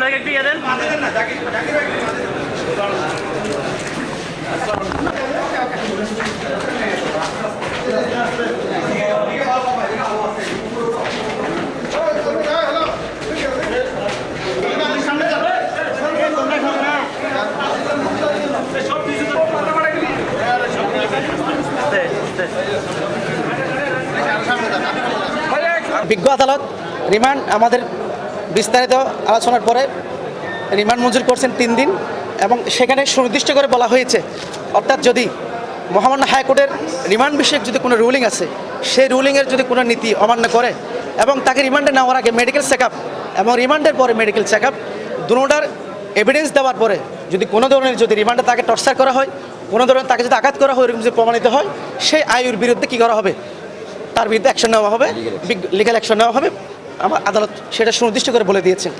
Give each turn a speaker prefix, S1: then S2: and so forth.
S1: সামনে একটু ইয়ে দেন।
S2: বিজ্ঞ আদালত রিমান্ড আমাদের বিস্তারিত আলোচনার পরে রিমান্ড মঞ্জুর করছেন 3 দিন এবং সেখানে সুনির্দিষ্ট করে বলা হয়েছে, অর্থাৎ যদি মহামান্য হাইকোর্টের রিমান্ড বিষয়ক যদি কোনো রুলিং আছে, সেই রুলিংয়ের যদি কোনো নীতি অমান্য করে এবং তাকে রিমান্ডে নেওয়ার আগে মেডিকেল চেক আপ এবং রিমান্ডের পরে মেডিকেল চেক আপ দুটোটার এভিডেন্স দেওয়ার পরে যদি কোনো ধরনের যদি রিমান্ডে তাকে টর্চার করা হয়, কোনো ধরনের তাকে যদি আঘাত করা হয়, এরকম যদি প্রমাণিত হয়, সেই আয়ুর বিরুদ্ধে কী করা হবে, তার বিরুদ্ধে অ্যাকশন নেওয়া হবে, লিগ্যাল অ্যাকশন নেওয়া হবে। আমার আদালত সেটা সুনির্দিষ্ট করে বলে দিয়েছেন।